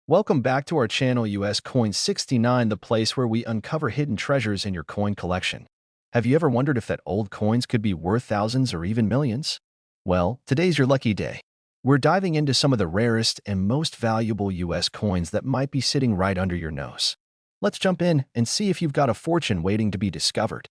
Welcome back to our channel US Coin 69, the place where we uncover hidden treasures in your coin collection. Have you ever wondered if that old coins could be worth thousands or even millions? Well, today's your lucky day. We're diving into some of the rarest and most valuable US coins that might be sitting right under your nose. Let's jump in and see if you've got a fortune waiting to be discovered.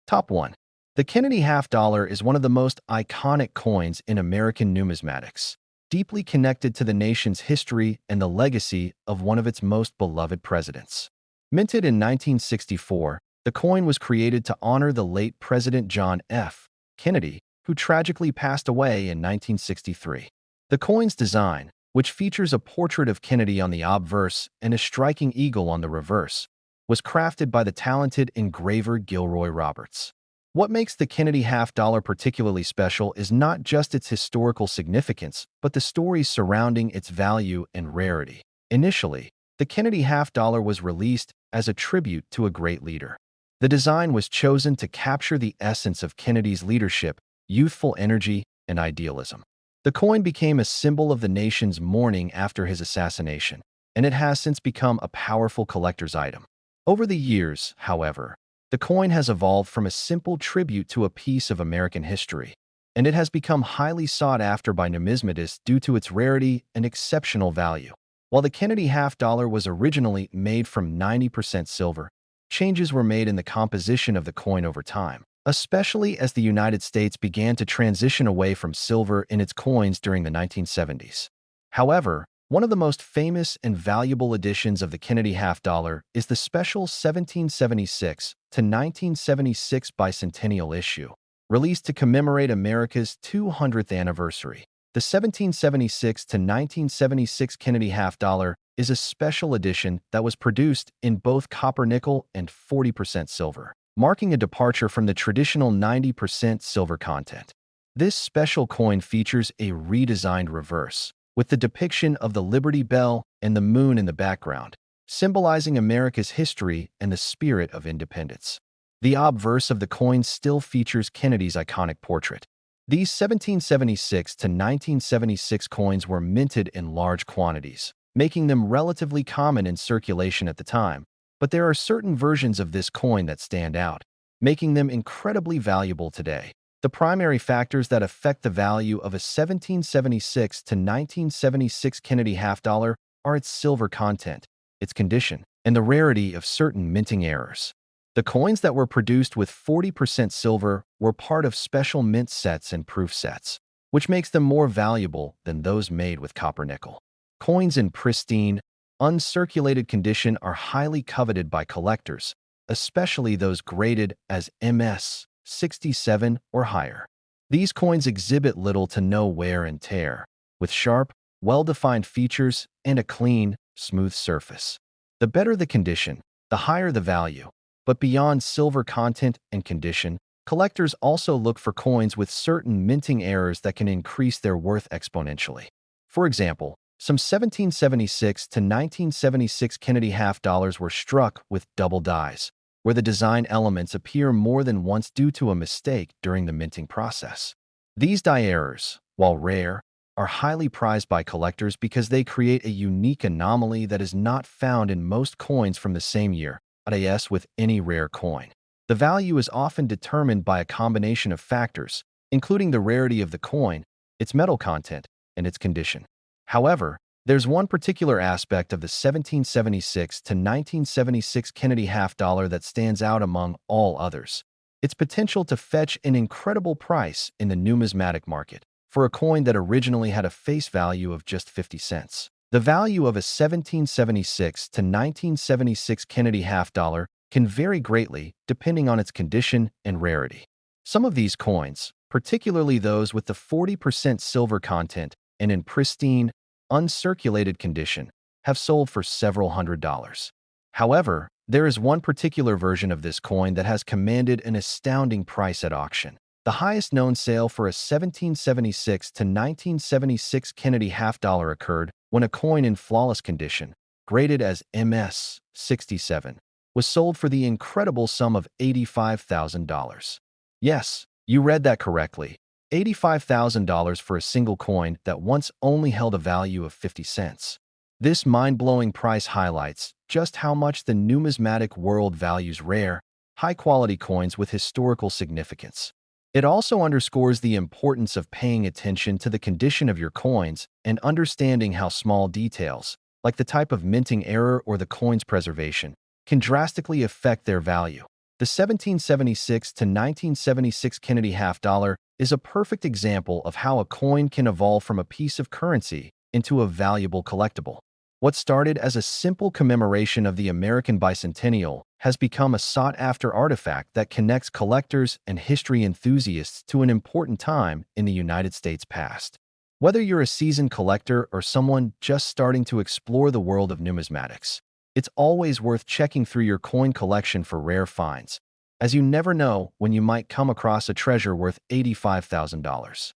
Top 1. The Kennedy half dollar is one of the most iconic coins in American numismatics, deeply connected to the nation's history and the legacy of one of its most beloved presidents. Minted in 1964, the coin was created to honor the late President John F. Kennedy, who tragically passed away in 1963. The coin's design, which features a portrait of Kennedy on the obverse and a striking eagle on the reverse, was crafted by the talented engraver Gilroy Roberts. What makes the Kennedy half dollar particularly special is not just its historical significance, but the stories surrounding its value and rarity. Initially, the Kennedy half dollar was released as a tribute to a great leader. The design was chosen to capture the essence of Kennedy's leadership, youthful energy, and idealism. The coin became a symbol of the nation's mourning after his assassination, and it has since become a powerful collector's item. Over the years, however, the coin has evolved from a simple tribute to a piece of American history, and it has become highly sought after by numismatists due to its rarity and exceptional value. While the Kennedy half dollar was originally made from 90% silver, changes were made in the composition of the coin over time, especially as the United States began to transition away from silver in its coins during the 1970s. However, one of the most famous and valuable editions of the Kennedy half dollar is the special 1776 to 1976 bicentennial issue, released to commemorate America's 200th anniversary. The 1776 to 1976 Kennedy half dollar is a special edition that was produced in both copper nickel and 40% silver, marking a departure from the traditional 90% silver content. This special coin features a redesigned reverse, with the depiction of the Liberty Bell and the moon in the background, symbolizing America's history and the spirit of independence. The obverse of the coin still features Kennedy's iconic portrait. These 1776 to 1976 coins were minted in large quantities, making them relatively common in circulation at the time, but there are certain versions of this coin that stand out, making them incredibly valuable today. The primary factors that affect the value of a 1776 to 1976 Kennedy half dollar are its silver content, its condition, and the rarity of certain minting errors. The coins that were produced with 40% silver were part of special mint sets and proof sets, which makes them more valuable than those made with copper nickel. Coins in pristine, uncirculated condition are highly coveted by collectors, especially those graded as MS 67 or higher. These coins exhibit little to no wear and tear, with sharp, well-defined features and a clean, smooth surface. The better the condition, the higher the value. But beyond silver content and condition, collectors also look for coins with certain minting errors that can increase their worth exponentially. For example, some 1776 to 1976 Kennedy half dollars were struck with double dies, where the design elements appear more than once due to a mistake during the minting process. These die errors, while rare, are highly prized by collectors because they create a unique anomaly that is not found in most coins from the same year, as with any rare coin. The value is often determined by a combination of factors, including the rarity of the coin, its metal content, and its condition. However, there's one particular aspect of the 1776 to 1976 Kennedy half dollar that stands out among all others: its potential to fetch an incredible price in the numismatic market for a coin that originally had a face value of just 50 cents. The value of a 1776 to 1976 Kennedy half dollar can vary greatly depending on its condition and rarity. Some of these coins, particularly those with the 40% silver content and in pristine, uncirculated condition, have sold for several $100s. However, there is one particular version of this coin that has commanded an astounding price at auction. The highest known sale for a 1776 to 1976 Kennedy half dollar occurred when a coin in flawless condition, graded as MS 67, was sold for the incredible sum of $85,000. Yes, you read that correctly. $85,000 for a single coin that once only held a value of 50 cents. This mind-blowing price highlights just how much the numismatic world values rare, high-quality coins with historical significance. It also underscores the importance of paying attention to the condition of your coins and understanding how small details, like the type of minting error or the coin's preservation, can drastically affect their value. The 1776 to 1976 Kennedy half dollar is a perfect example of how a coin can evolve from a piece of currency into a valuable collectible. What started as a simple commemoration of the American bicentennial has become a sought-after artifact that connects collectors and history enthusiasts to an important time in the United States past. Whether you're a seasoned collector or someone just starting to explore the world of numismatics, it's always worth checking through your coin collection for rare finds, as you never know when you might come across a treasure worth $85,000.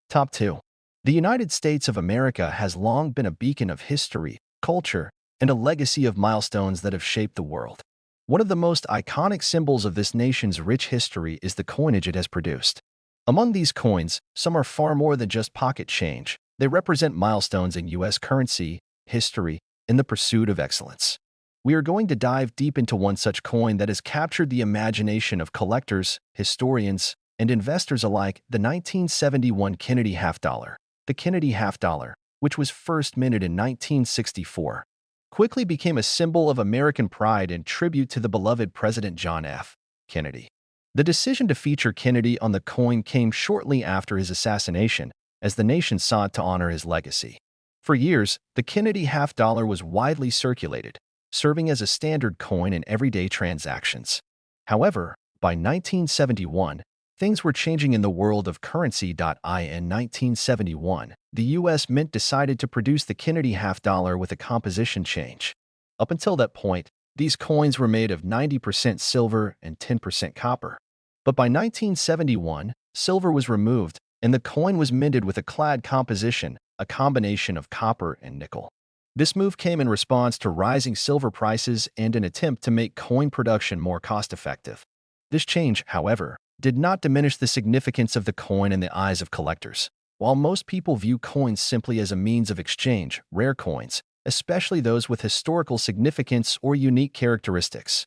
Top 2. The United States of America has long been a beacon of history, culture, and a legacy of milestones that have shaped the world. One of the most iconic symbols of this nation's rich history is the coinage it has produced. Among these coins, some are far more than just pocket change. They represent milestones in U.S. currency, history, and the pursuit of excellence. We are going to dive deep into one such coin that has captured the imagination of collectors, historians, and investors alike, the 1971 Kennedy half dollar. The Kennedy half dollar, which was first minted in 1964, quickly became a symbol of American pride and tribute to the beloved President John F. Kennedy. The decision to feature Kennedy on the coin came shortly after his assassination, as the nation sought to honor his legacy. For years, the Kennedy half dollar was widely circulated, serving as a standard coin in everyday transactions. However, by 1971, things were changing in the world of currency. In 1971, the U.S. Mint decided to produce the Kennedy half dollar with a composition change. Up until that point, these coins were made of 90% silver and 10% copper. But by 1971, silver was removed, and the coin was minted with a clad composition, a combination of copper and nickel. This move came in response to rising silver prices and an attempt to make coin production more cost-effective. This change, however, did not diminish the significance of the coin in the eyes of collectors. While most people view coins simply as a means of exchange, rare coins, especially those with historical significance or unique characteristics,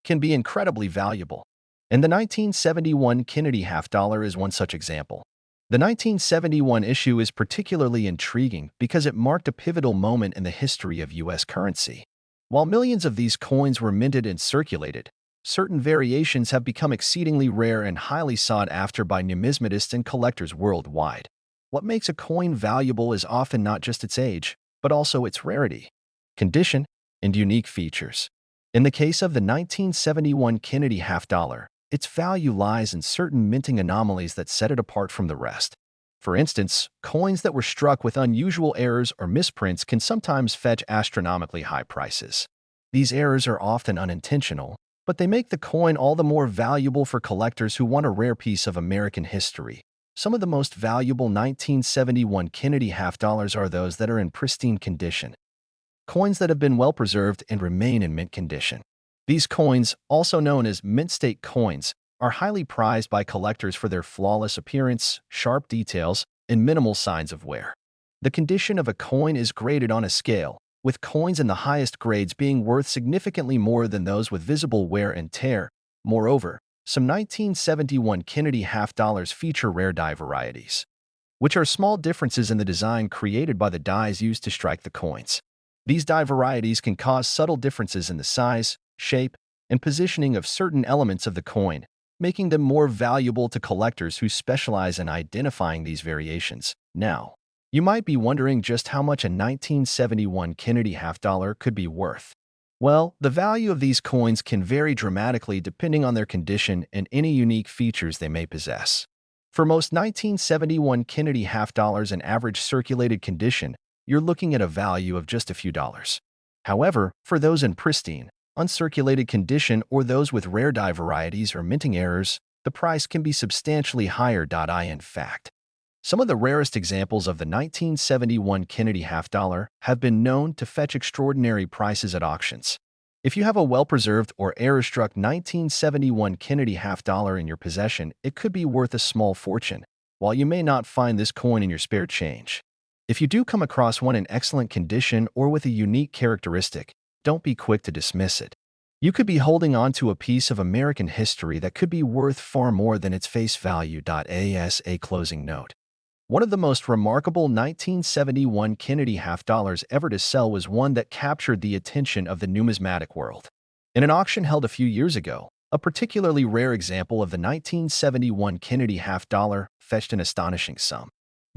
can be incredibly valuable. And the 1971 Kennedy half dollar is one such example. The 1971 issue is particularly intriguing because it marked a pivotal moment in the history of U.S. currency. While millions of these coins were minted and circulated, certain variations have become exceedingly rare and highly sought after by numismatists and collectors worldwide. What makes a coin valuable is often not just its age, but also its rarity, condition, and unique features. In the case of the 1971 Kennedy half dollar, its value lies in certain minting anomalies that set it apart from the rest. For instance, coins that were struck with unusual errors or misprints can sometimes fetch astronomically high prices. These errors are often unintentional, but they make the coin all the more valuable for collectors who want a rare piece of American history. Some of the most valuable 1971 Kennedy half dollars are those that are in pristine condition, coins that have been well preserved and remain in mint condition. These coins, also known as mint state coins, are highly prized by collectors for their flawless appearance, sharp details, and minimal signs of wear. The condition of a coin is graded on a scale, with coins in the highest grades being worth significantly more than those with visible wear and tear. Moreover, some 1971 Kennedy half dollars feature rare die varieties, which are small differences in the design created by the dies used to strike the coins. These die varieties can cause subtle differences in the size, shape, and positioning of certain elements of the coin, making them more valuable to collectors who specialize in identifying these variations. Now, you might be wondering just how much a 1971 Kennedy half dollar could be worth. Well, the value of these coins can vary dramatically depending on their condition and any unique features they may possess. For most 1971 Kennedy half dollars in average circulated condition, you're looking at a value of just a few dollars. However, for those in pristine, uncirculated condition or those with rare die varieties or minting errors, the price can be substantially higher. In fact, some of the rarest examples of the 1971 Kennedy half dollar have been known to fetch extraordinary prices at auctions. If you have a well-preserved or error-struck 1971 Kennedy half dollar in your possession, it could be worth a small fortune, while you may not find this coin in your spare change. If you do come across one in excellent condition or with a unique characteristic, don't be quick to dismiss it. You could be holding on to a piece of American history that could be worth far more than its face value. As a closing note, one of the most remarkable 1971 Kennedy half dollars ever to sell was one that captured the attention of the numismatic world. In an auction held a few years ago, a particularly rare example of the 1971 Kennedy half dollar fetched an astonishing sum.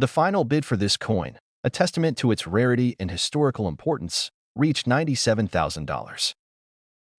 The final bid for this coin, a testament to its rarity and historical importance, reached $97,000.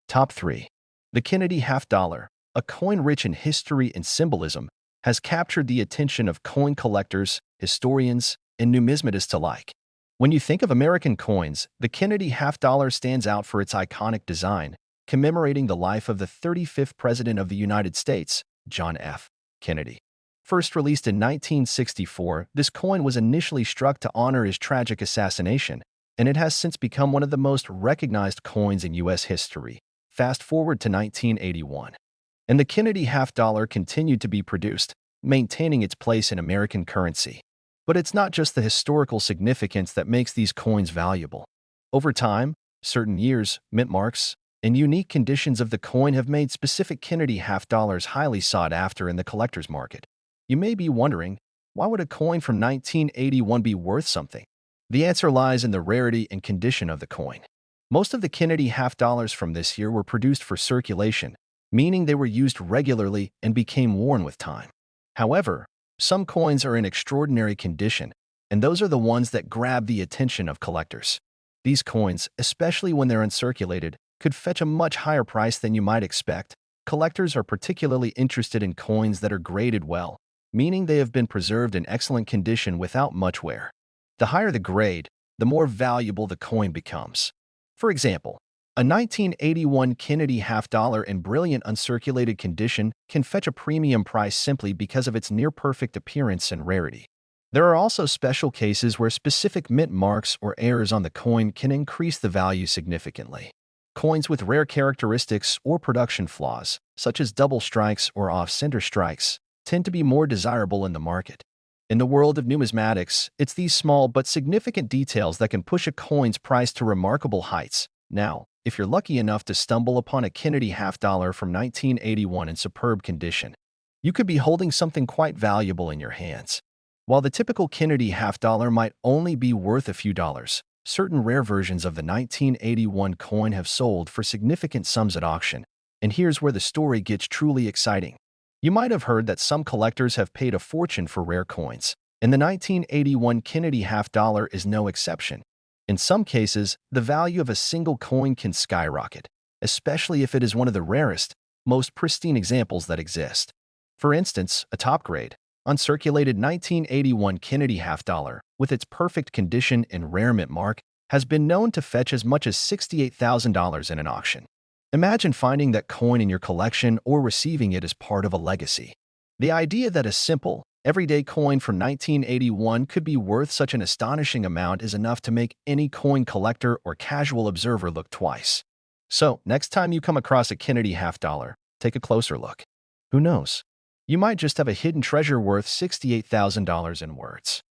Top 3. The Kennedy half dollar, a coin rich in history and symbolism, has captured the attention of coin collectors, historians, and numismatists alike. When you think of American coins, the Kennedy half dollar stands out for its iconic design, commemorating the life of the 35th President of the United States, John F. Kennedy. First released in 1964, this coin was initially struck to honor his tragic assassination, and it has since become one of the most recognized coins in U.S. history. Fast forward to 1981, and the Kennedy half dollar continued to be produced, maintaining its place in American currency. But it's not just the historical significance that makes these coins valuable. Over time, certain years, mint marks, and unique conditions of the coin have made specific Kennedy half dollars highly sought after in the collector's market. You may be wondering, why would a coin from 1981 be worth something? The answer lies in the rarity and condition of the coin. Most of the Kennedy half dollars from this year were produced for circulation, meaning they were used regularly and became worn with time. However, some coins are in extraordinary condition, and those are the ones that grab the attention of collectors. These coins, especially when they're uncirculated, could fetch a much higher price than you might expect. Collectors are particularly interested in coins that are graded well, meaning they have been preserved in excellent condition without much wear. The higher the grade, the more valuable the coin becomes. For example, a 1981 Kennedy half dollar in brilliant uncirculated condition can fetch a premium price simply because of its near-perfect appearance and rarity. There are also special cases where specific mint marks or errors on the coin can increase the value significantly. Coins with rare characteristics or production flaws, such as double strikes or off-center strikes, tend to be more desirable in the market. In the world of numismatics, it's these small but significant details that can push a coin's price to remarkable heights. Now, if you're lucky enough to stumble upon a Kennedy half dollar from 1981 in superb condition, you could be holding something quite valuable in your hands. While the typical Kennedy half dollar might only be worth a few dollars, certain rare versions of the 1981 coin have sold for significant sums at auction. And here's where the story gets truly exciting. You might have heard that some collectors have paid a fortune for rare coins, and the 1981 Kennedy half dollar is no exception. In some cases, the value of a single coin can skyrocket, especially if it is one of the rarest, most pristine examples that exist. For instance, a top-grade, uncirculated 1981 Kennedy half dollar, with its perfect condition and rare mint mark, has been known to fetch as much as $68,000 in an auction. Imagine finding that coin in your collection or receiving it as part of a legacy. The idea that a simple, everyday coin from 1981 could be worth such an astonishing amount is enough to make any coin collector or casual observer look twice. So, next time you come across a Kennedy half dollar, take a closer look. Who knows? You might just have a hidden treasure worth $68,000 in words.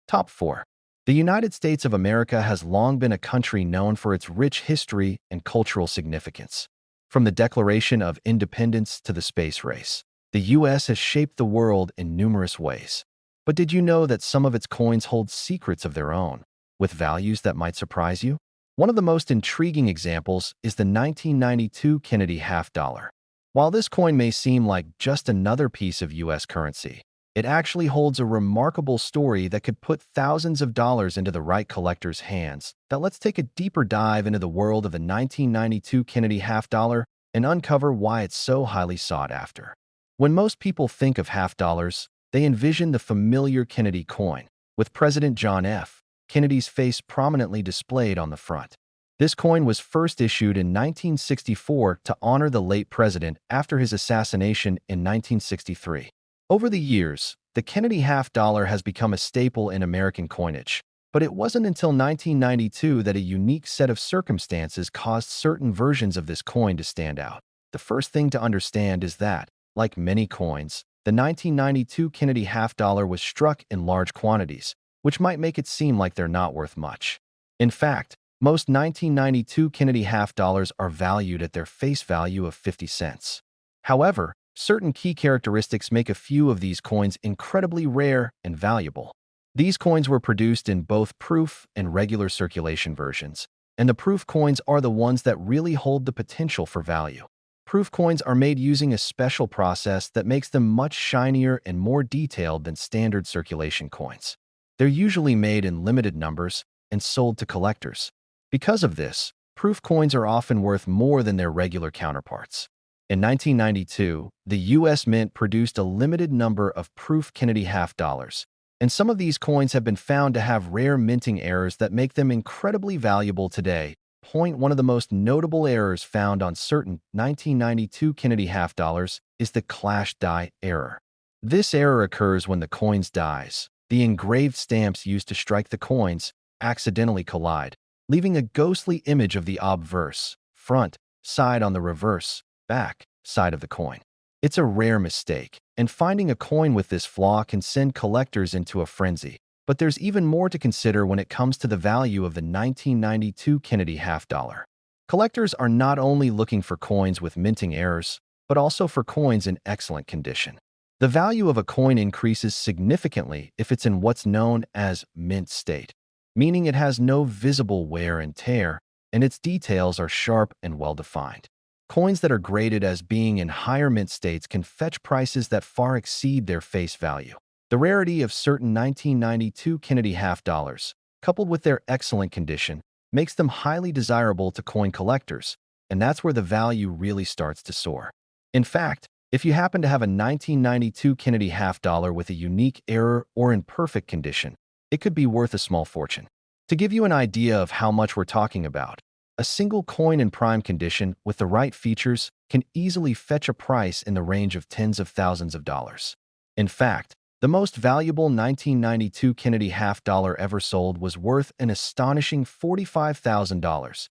Top 4. The United States of America has long been a country known for its rich history and cultural significance. From the Declaration of Independence to the space race, the U.S. has shaped the world in numerous ways. But did you know that some of its coins hold secrets of their own, with values that might surprise you? One of the most intriguing examples is the 1992 Kennedy half dollar. While this coin may seem like just another piece of U.S. currency, it actually holds a remarkable story that could put thousands of dollars into the right collector's hands. Now let's take a deeper dive into the world of the 1992 Kennedy half dollar and uncover why it's so highly sought after. When most people think of half dollars, they envision the familiar Kennedy coin, with President John F. Kennedy's face prominently displayed on the front. This coin was first issued in 1964 to honor the late president after his assassination in 1963. Over the years, the Kennedy half dollar has become a staple in American coinage, but it wasn't until 1992 that a unique set of circumstances caused certain versions of this coin to stand out. The first thing to understand is that, like many coins, the 1992 Kennedy half dollar was struck in large quantities, which might make it seem like they're not worth much. In fact, most 1992 Kennedy half dollars are valued at their face value of 50 cents. However, certain key characteristics make a few of these coins incredibly rare and valuable. These coins were produced in both proof and regular circulation versions, and the proof coins are the ones that really hold the potential for value. Proof coins are made using a special process that makes them much shinier and more detailed than standard circulation coins. They're usually made in limited numbers and sold to collectors. Because of this, proof coins are often worth more than their regular counterparts. In 1992, the U.S. Mint produced a limited number of proof Kennedy half dollars, and some of these coins have been found to have rare minting errors that make them incredibly valuable today. One of the most notable errors found on certain 1992 Kennedy half dollars is the clash die error. This error occurs when the coin's dies. The engraved stamps used to strike the coins accidentally collide, leaving a ghostly image of the obverse, front, side on the reverse, back, side of the coin. It's a rare mistake, and finding a coin with this flaw can send collectors into a frenzy. But there's even more to consider when it comes to the value of the 1992 Kennedy half dollar. Collectors are not only looking for coins with minting errors, but also for coins in excellent condition. The value of a coin increases significantly if it's in what's known as mint state, meaning it has no visible wear and tear, and its details are sharp and well-defined. Coins that are graded as being in higher mint states can fetch prices that far exceed their face value. The rarity of certain 1992 Kennedy half dollars, coupled with their excellent condition, makes them highly desirable to coin collectors, and that's where the value really starts to soar. In fact, if you happen to have a 1992 Kennedy half dollar with a unique error or in perfect condition, it could be worth a small fortune. To give you an idea of how much we're talking about, a single coin in prime condition with the right features can easily fetch a price in the range of tens of thousands of dollars. In fact, the most valuable 1992 Kennedy half dollar ever sold was worth an astonishing $45,000.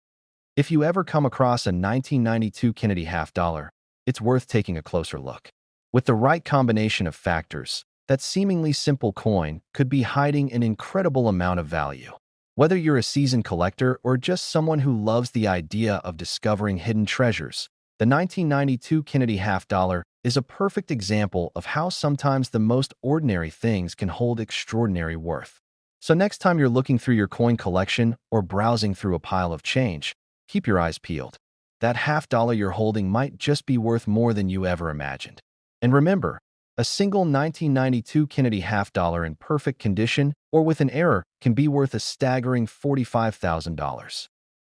If you ever come across a 1992 Kennedy half dollar, it's worth taking a closer look. With the right combination of factors, that seemingly simple coin could be hiding an incredible amount of value. Whether you're a seasoned collector or just someone who loves the idea of discovering hidden treasures, the 1992 Kennedy half dollar is a perfect example of how sometimes the most ordinary things can hold extraordinary worth. So next time you're looking through your coin collection or browsing through a pile of change, keep your eyes peeled. That half dollar you're holding might just be worth more than you ever imagined. And remember, a single 1992 Kennedy half dollar in perfect condition or with an error can be worth a staggering $45,000.